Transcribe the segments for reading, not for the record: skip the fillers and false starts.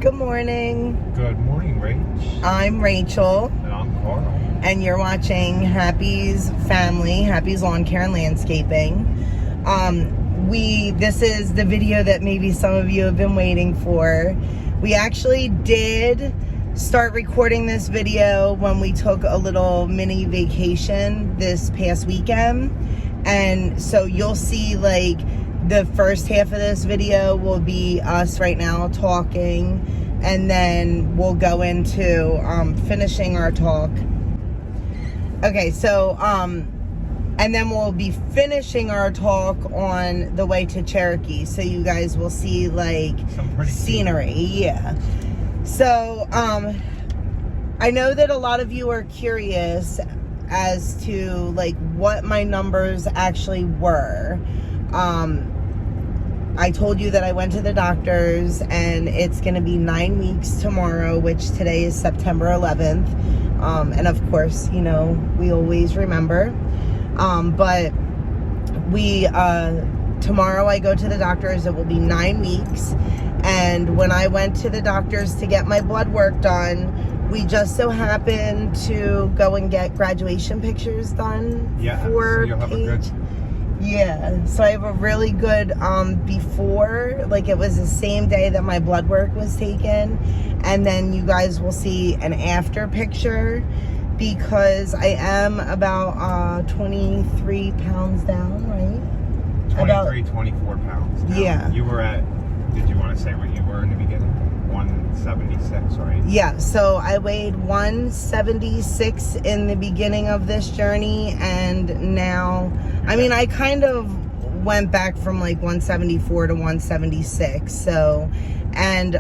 Good morning. Good morning, Rach. I'm Rachel. And I'm Carl. And you're watching Happy's Family, Happy's Lawn Care and Landscaping. This is the video that maybe some of you have been waiting for. We actually did start recording this video when we took a little mini vacation this past weekend. And so you'll see like the first half of this video will be us right now talking, and then we'll go into finishing our talk. Okay, so and then we'll be finishing our talk on the way to Cherokee, so you guys will see like Some pretty scenery. Yeah. So I know that a lot of you are curious as to like what my numbers actually were. I told you that I went to the doctors, and it's going to be 9 weeks tomorrow, which today is September 11th. And of course, you know, we always remember. But tomorrow I go to the doctors. It will be 9 weeks. And when I went to the doctors to get my blood work done, we just so happened to go and get graduation pictures done. Yeah, for so you'll have a good... Yeah, so I have a really good before, like it was the same day that my blood work was taken, and then you guys will see an after picture, because I am about 23 pounds down, right? 24 pounds down. Yeah. You were at, did you want to say what you were in the beginning? 176, right? Yeah, so I weighed 176 in the beginning of this journey, and now, I mean, I kind of went back from like 174 to 176, so, and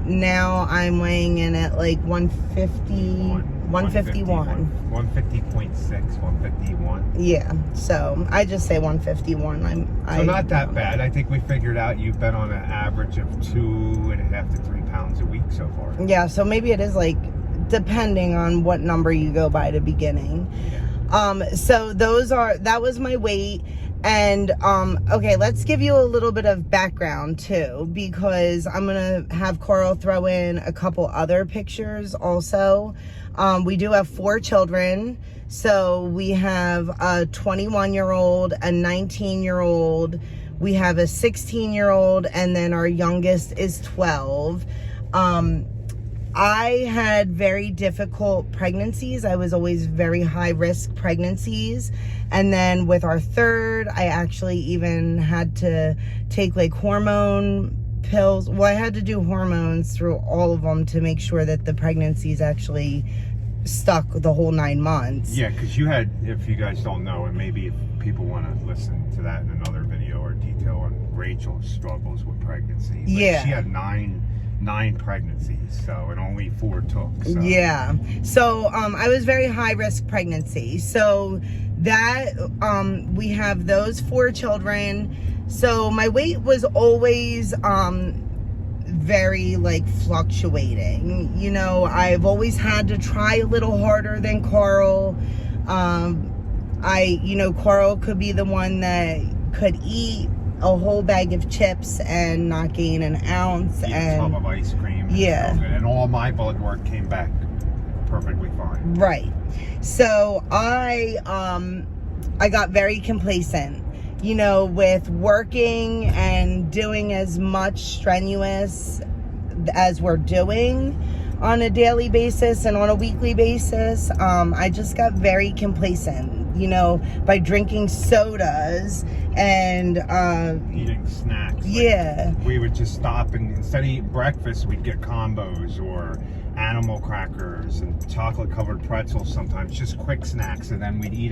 now I'm weighing in at like 151. 150.6, 151. Yeah, so I just say 151. So not that bad. I think we figured out you've been on an average of 2.5 to 3 pounds a week so far. Yeah, so maybe it is like, depending on what number you go by at the beginning. Yeah. So that was my weight. And okay, let's give you a little bit of background too, because I'm gonna have Carl throw in a couple other pictures also. We do have 4 children. So we have a 21-year-old, a 19-year-old, we have a 16-year-old, and then our youngest is 12. I had very difficult pregnancies. I was always very high risk pregnancies. And then with our third, I actually even had to take like hormone pills. Well, I had to do hormones through all of them to make sure that the pregnancies actually stuck the whole 9 months. Yeah, because you had, if you guys don't know, and maybe if people want to listen to that in another video or detail on Rachel's struggles with pregnancy. But yeah. She had nine pregnancies, so, and only 4 took. So. Yeah. So I was very high risk pregnancy. So that we have those 4 children. So my weight was always very like fluctuating. You know, I've always had to try a little harder than Carl. Carl could be the one that could eat a whole bag of chips and not gain an ounce. Eat and a tub of ice cream. Yeah. And all my blood work came back perfectly fine. Right. So I got very complacent, you know, with working and doing as much strenuous as we're doing on a daily basis and on a weekly basis. I just got very complacent, you know, by drinking sodas and eating snacks. Yeah. We would just stop, and instead of eating breakfast, we'd get combos or animal crackers and chocolate covered pretzels sometimes, just quick snacks. And then we'd eat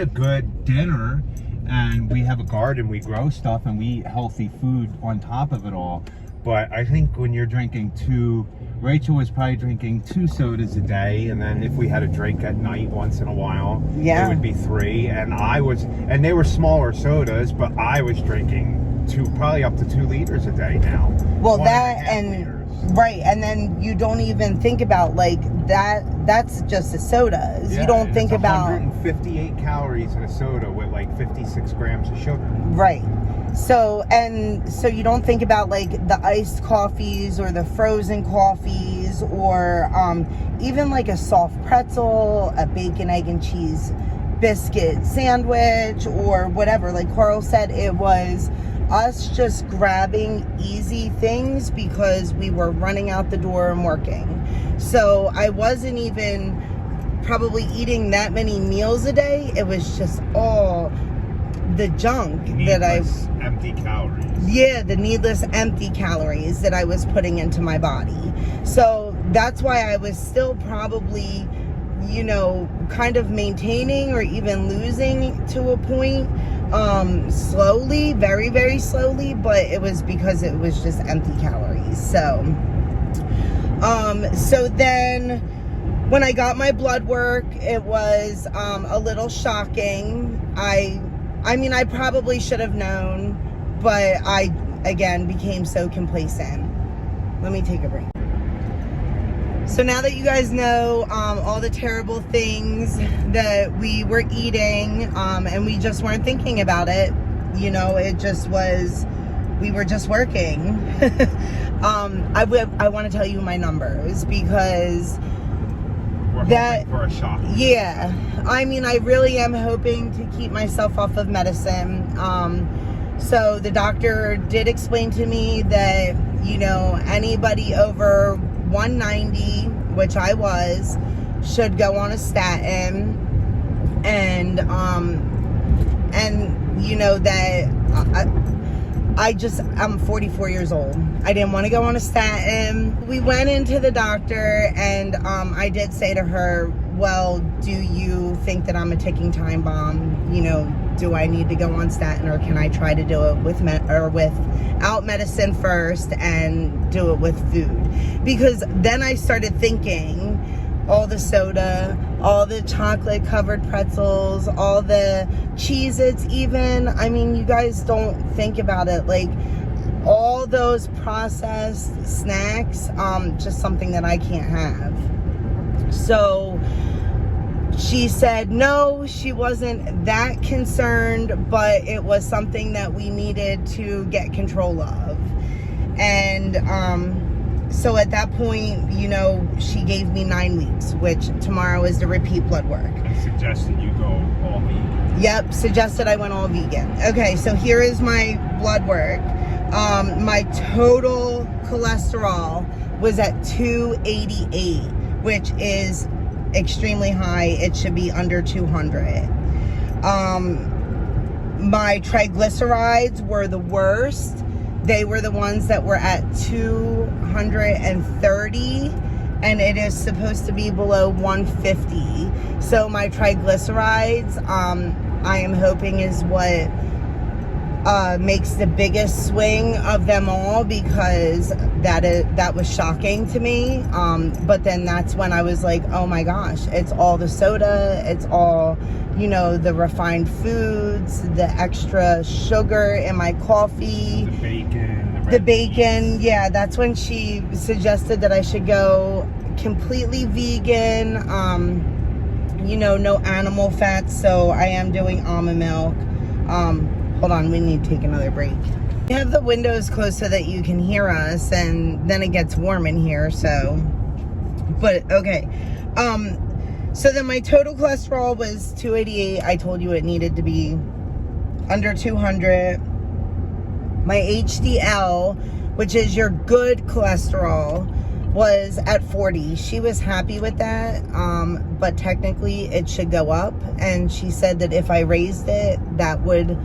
a good dinner, and we have a garden, we grow stuff, and we eat healthy food on top of it all. But I think when you're drinking Rachel was probably drinking 2 sodas a day, and then if we had a drink at night once in a while, yeah, it would be 3. And they were smaller sodas, but I was drinking probably up to 2 liters a day now. Well, right, and then you don't even think about like that's just the sodas. Yeah, you don't think about 158 calories in a soda with like 56 grams of sugar. Right. So you don't think about like the iced coffees or the frozen coffees, or even like a soft pretzel, a bacon, egg, and cheese biscuit sandwich, or whatever. Like Carl said, it was us just grabbing easy things because we were running out the door and working. So I wasn't even probably eating that many meals a day. It was just all the junk needless empty calories. Yeah, the needless empty calories that I was putting into my body. So that's why I was still probably, you know, kind of maintaining or even losing to a point, slowly, very, very slowly, but it was because it was just empty calories. So then when I got my blood work, it was a little shocking. I mean, I probably should have known, but I, again, became so complacent. Let me take a break. So now that you guys know all the terrible things that we were eating, and we just weren't thinking about it, you know, it just was, we were just working. I want to tell you my numbers because we're hoping for a shock. Yeah, I mean, I really am hoping to keep myself off of medicine. So the doctor did explain to me that, you know, anybody over 190, which I was, should go on a statin, and you know that I'm 44 years old. I didn't want to go on a statin. We went into the doctor, and I did say to her, well, do you think that I'm a ticking time bomb? You know, do I need to go on statin, or can I try to do it without medicine first and do it with food? Because then I started thinking, all the soda, all the chocolate covered pretzels, all the Cheez-Its even. I mean, you guys don't think about it. Like, all those processed snacks, just something that I can't have. So she said no, she wasn't that concerned, but it was something that we needed to get control of. And so at that point, you know, she gave me 9 weeks, which tomorrow is the repeat blood work. And suggested you go all vegan. Yep, suggested I went all vegan. Okay, so here is my blood work. My total cholesterol was at 288, which is extremely high. It should be under 200. My triglycerides were the worst. They were the ones that were at 230, and it is supposed to be below 150. So my triglycerides, I am hoping, is what makes the biggest swing of them all, because that was shocking to me. But then that's when I was like, oh my gosh, it's all the soda, it's all, you know, the refined foods, the extra sugar in my coffee, the bacon. Yeah, that's when she suggested that I should go completely vegan. You know, no animal fats, so I am doing almond milk. Hold on, we need to take another break. We have the windows closed so that you can hear us, and then it gets warm in here, so. But, okay. So then my total cholesterol was 288. I told you it needed to be under 200. My HDL, which is your good cholesterol, was at 40. She was happy with that, but technically it should go up. And she said that if I raised it, that would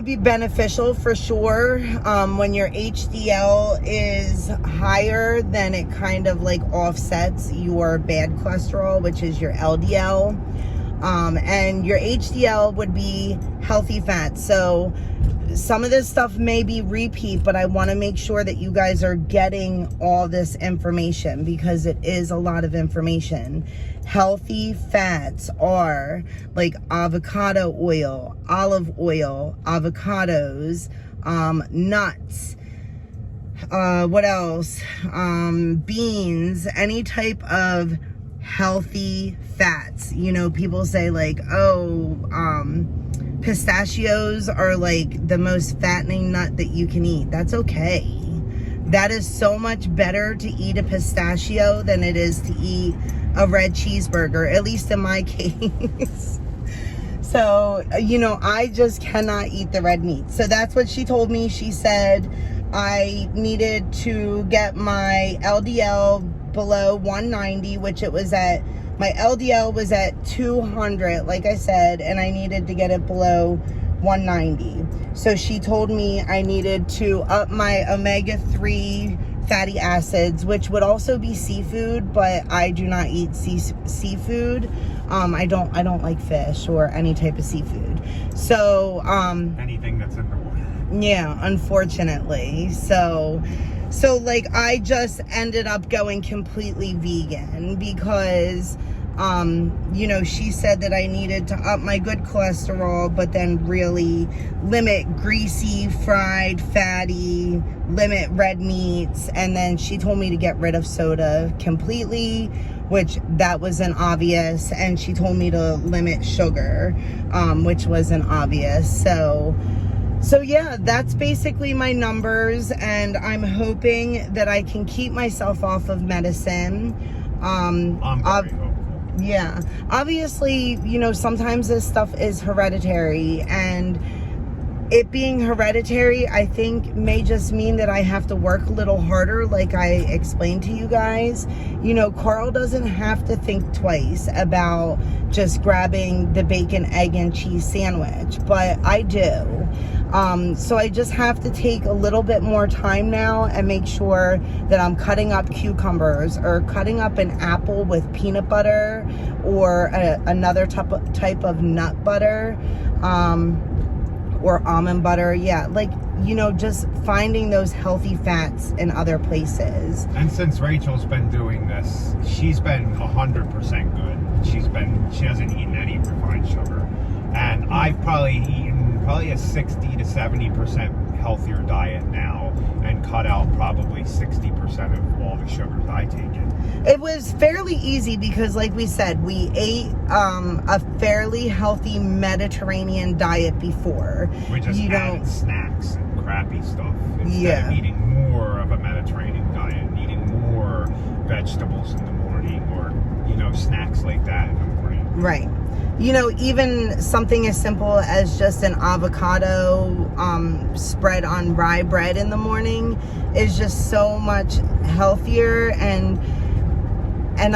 be beneficial for sure. When your HDL is higher, then it kind of like offsets your bad cholesterol, which is your LDL. And your HDL would be healthy fats. So some of this stuff may be repeat, but I want to make sure that you guys are getting all this information, because it is a lot of information. Healthy fats are like avocado oil, olive oil, avocados, nuts, what else? Beans, any type of healthy fats. You know, people say like, oh, pistachios are like the most fattening nut that you can eat. That's okay. That is so much better to eat a pistachio than it is to eat a red cheeseburger, at least in my case. So, you know, I just cannot eat the red meat. So that's what she told me. She said I needed to get my LDL below 190, which it was at, my LDL was at 200, like I said, and I needed to get it below 190. So she told me I needed to up my omega-3 fatty acids, which would also be seafood, but I do not eat seafood. I don't like fish or any type of seafood. So anything that's in the water. Yeah, unfortunately. So like I just ended up going completely vegan because you know, she said that I needed to up my good cholesterol, but then really limit greasy, fried, fatty, limit red meats. And then she told me to get rid of soda completely, which that wasn't obvious. And she told me to limit sugar, which wasn't obvious. So yeah, that's basically my numbers, and I'm hoping that I can keep myself off of medicine. I'm very hopeful. Yeah, obviously, you know, sometimes this stuff is hereditary, and it being hereditary, I think may just mean that I have to work a little harder, like I explained to you guys. You know, Carl doesn't have to think twice about just grabbing the bacon, egg, and cheese sandwich, but I do. So I just have to take a little bit more time now and make sure that I'm cutting up cucumbers or cutting up an apple with peanut butter or another type of nut butter, or almond butter. Yeah, like, you know, just finding those healthy fats in other places. And since Rachel's been doing this, she's been 100% good. She hasn't eaten any refined sugar. And I've probably eaten a 60 to 70% healthier diet now and cut out probably 60% of all the sugars I take in. It was fairly easy because, like we said, we ate a fairly healthy Mediterranean diet before. We just added snacks and crappy stuff instead of eating more of a Mediterranean diet and eating more vegetables in the morning, or, you know, snacks like that in the morning. Right. You know, even something as simple as just an avocado spread on rye bread in the morning is just so much healthier. And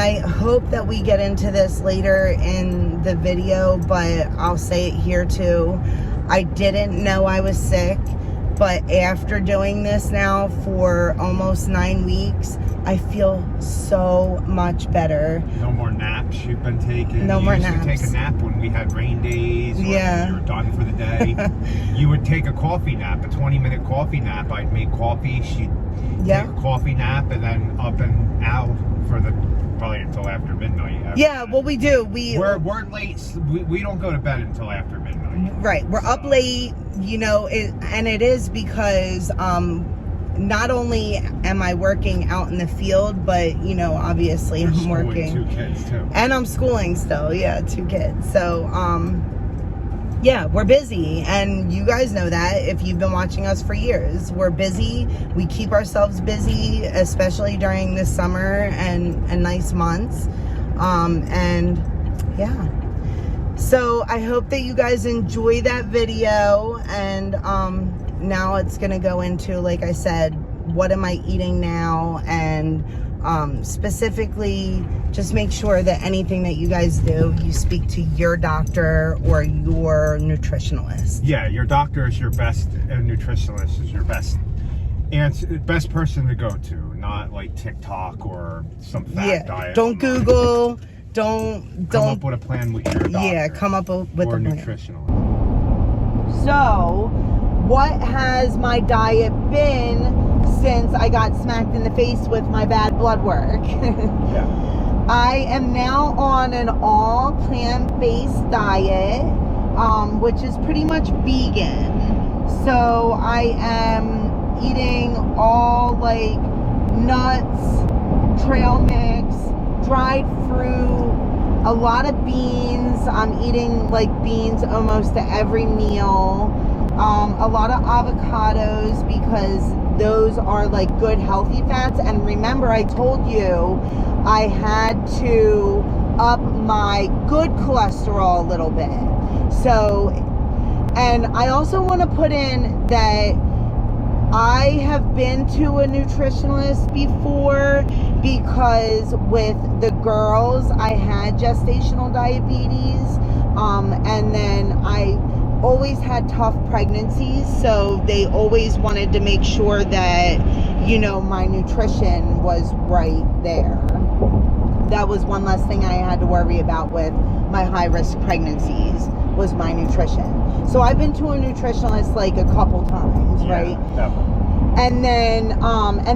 I hope that we get into this later in the video, but I'll say it here too. I didn't know I was sick, but after doing this now for almost 9 weeks, I feel so much better. No more naps you've been taking. No more naps. You used to take a nap when we had rain days, or when you were done for the day. You would take a coffee nap, a 20-minute coffee nap. I'd make coffee, she'd take a coffee nap, and then up and out for probably until after midnight. Yeah, well, we do. We're late. We don't go to bed until after midnight. Right. We're up late, you know, and it is because not only am I working out in the field, but, you know, obviously I'm working. 2 kids too. And I'm schooling still. Yeah, 2 kids. So, yeah, we're busy. And you guys know that if you've been watching us for years. We're busy. We keep ourselves busy, especially during the summer and nice months. And yeah. So I hope that you guys enjoy that video. And now it's going to go into, like I said, what am I eating now? And specifically, just make sure that anything that you guys do, you speak to your doctor or your nutritionalist. Yeah, your doctor is your best, and nutritionalist is your best person to go to, not like TikTok or some fat diet. Don't Google. Don't come up with a plan with your doctor. Yeah, come up with a plan. Nutritionalist. So, what has my diet been since I got smacked in the face with my bad blood work? Yeah. I am now on an all plant-based diet, which is pretty much vegan. So I am eating all like nuts, trail mix, dried fruit, a lot of beans. I'm eating like beans almost to every meal. A lot of avocados because those are like good healthy fats. And remember, I told you I had to up my good cholesterol a little bit. So, and I also want to put in that I have been to a nutritionist before because with the girls I had gestational diabetes, and then I always had tough pregnancies, so they always wanted to make sure that, you know, my nutrition was right there. That was one less thing I had to worry about with my high-risk pregnancies was my nutrition. So I've been to a nutritionist like a couple times, right? Definitely. And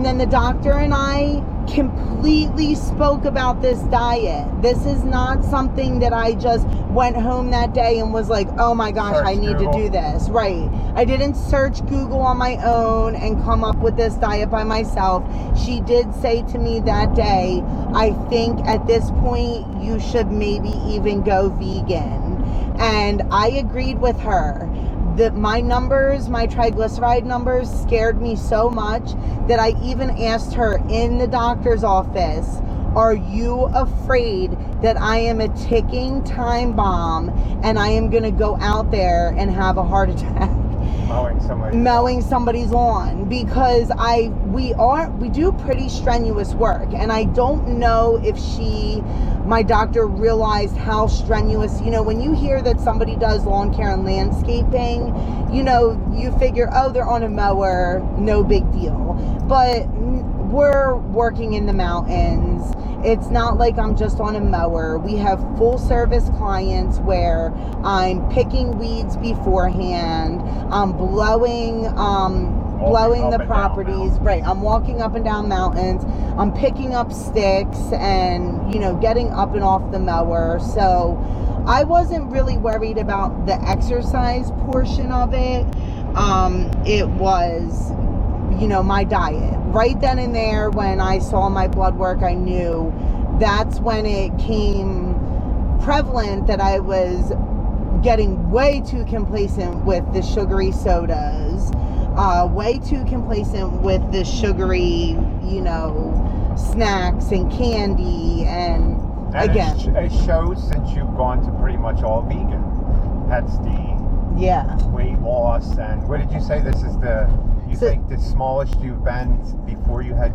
then the doctor and I completely spoke about this diet. This is not something that I just went home that day and was like, oh my gosh, I need to do this. Right. I didn't search Google on my own and come up with this diet by myself. She did say to me that day, I think at this point you should maybe even go vegan. And I agreed with her. My numbers, my triglyceride numbers scared me so much that I even asked her in the doctor's office, are you afraid that I am a ticking time bomb and I am going to go out there and have a heart attack? Mowing somebody's lawn, because we do pretty strenuous work, and I don't know if my doctor realized how strenuous, you know, when you hear that somebody does lawn care and landscaping, you know, you figure, oh, they're on a mower, no big deal. But we're working in the mountains. It's not like I'm just on a mower. We have full service clients where I'm picking weeds beforehand. I'm blowing the properties. Right. I'm walking up and down mountains. I'm picking up sticks and, you know, getting up and off the mower. So I wasn't really worried about the exercise portion of it. It was, you know, my diet. Right then and there, when I saw my blood work, I knew that's when it came prevalent that I was getting way too complacent with the sugary sodas, way too complacent with the sugary, you know, snacks and candy. And again, it shows since you've gone to pretty much all vegan. That's the weight loss. And what did you say? This is you think the smallest you've been before you had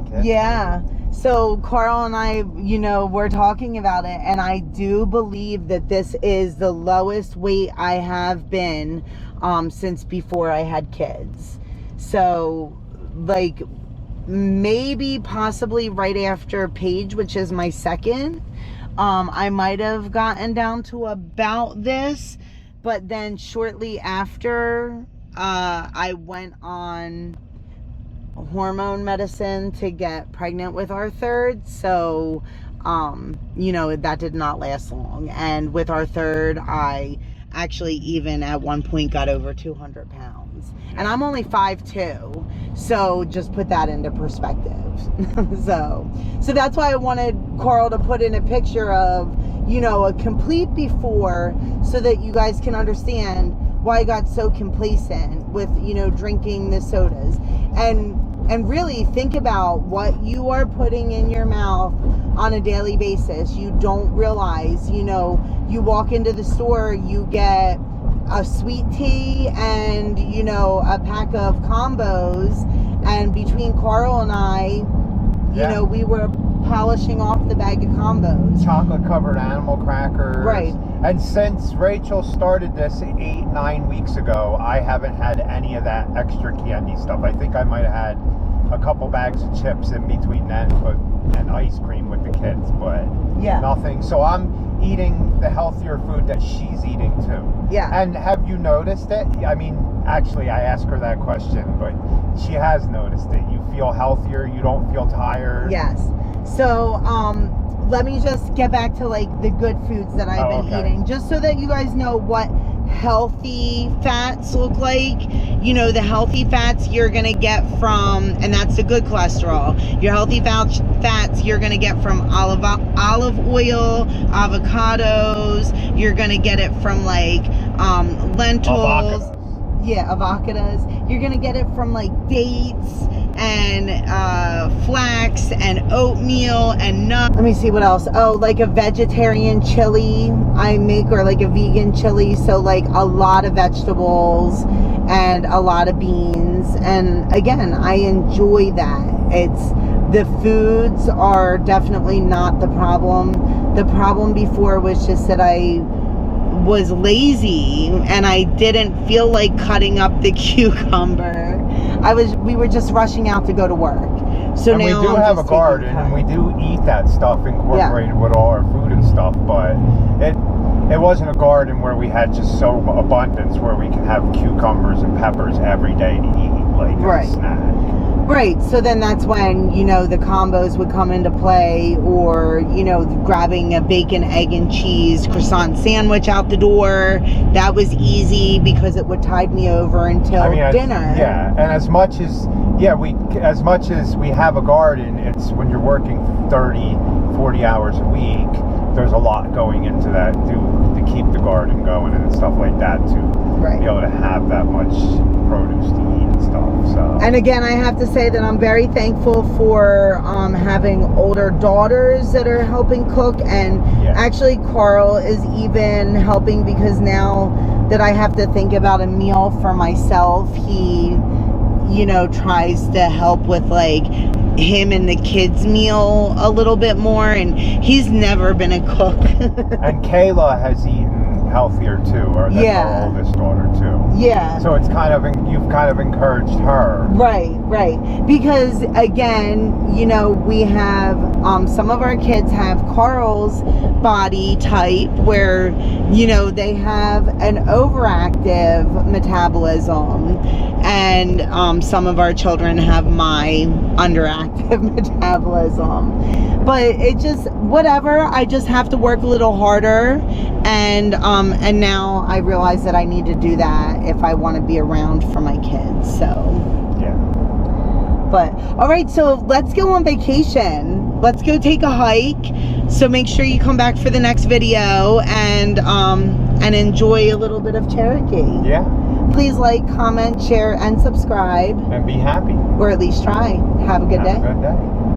kids? Yeah. So Carl and I, you know, we're talking about it, and I do believe that this is the lowest weight I have been since before I had kids. So like maybe possibly right after Paige, which is my second, I might have gotten down to about this, but then shortly after I went on hormone medicine to get pregnant with our third. So, you know, that did not last long. And with our third, I actually even at one point got over 200 pounds. And I'm only 5'2". So just put that into perspective. so that's why I wanted Carl to put in a picture of, you know, a complete before so that you guys can understand why I got so complacent with, you know, drinking the sodas. And really think about what you are putting in your mouth on a daily basis. You don't realize, you know, you walk into the store, you get a sweet tea and, you know, a pack of combos. And between Carl and I, you know, we were polishing off the bag of combos. Chocolate covered animal crackers. Right. And since Rachel started this 8-9 weeks ago, I haven't had any of that extra candy stuff. I think I might have had a couple bags of chips in between then, and ice cream with the kids, but nothing. So I'm eating the healthier food that she's eating too. Yeah. And have you noticed it? I mean, actually, I asked her that question, but she has noticed it. You feel healthier. You don't feel tired. Yes. So, let me just get back to like the good foods that I've been eating, just so that you guys know what healthy fats look like. You know, the healthy fats you're gonna get from, and that's the good cholesterol. Your healthy fats you're gonna get from olive oil, avocados. You're gonna get it from like lentils. Yeah, avocados. You're gonna get it from like dates and flax and oatmeal and nuts. Let me see what else. Oh, like a vegetarian chili I make, or like a vegan chili. So like a lot of vegetables and a lot of beans. And again, I enjoy that. The foods are definitely not the problem. The problem before was just that I was lazy and I didn't feel like cutting up the cucumber. We were just rushing out to go to work. So and now we do have a garden and we do eat that stuff incorporated with all our food and stuff, but it wasn't a garden where we had just so abundance where we can have cucumbers and peppers every day to eat like a snack. Right, so then that's when, you know, the combos would come into play, or, you know, grabbing a bacon, egg, and cheese croissant sandwich out the door. That was easy because it would tide me over until dinner. Yeah, and as much as we have a garden, it's when you're working 30, 40 hours a week, there's a lot going into that to keep the garden going and stuff like that to be able to have that much produce to eat and stuff. So. And again, I have to say that I'm very thankful for having older daughters that are helping cook, and actually Carl is even helping, because now that I have to think about a meal for myself, he, you know, tries to help with like him and the kids' meal a little bit more, and he's never been a cook. And Kayla has eaten healthier too, or that's our oldest daughter too. Yeah. So it's you've kind of encouraged her. Right. Because again, you know, we have some of our kids have Carl's body type, where, you know, they have an overactive metabolism, and some of our children have my underactive metabolism. But it just, whatever, I just have to work a little harder, and now I realize that I need to do that if I want to be around for my kids. So yeah. But all right, so let's go on vacation. Let's go take a hike. So make sure you come back for the next video and enjoy a little bit of Cherokee. Yeah. Please like, comment, share, and subscribe. And be happy. Or at least try. Have a good day. Have a good day.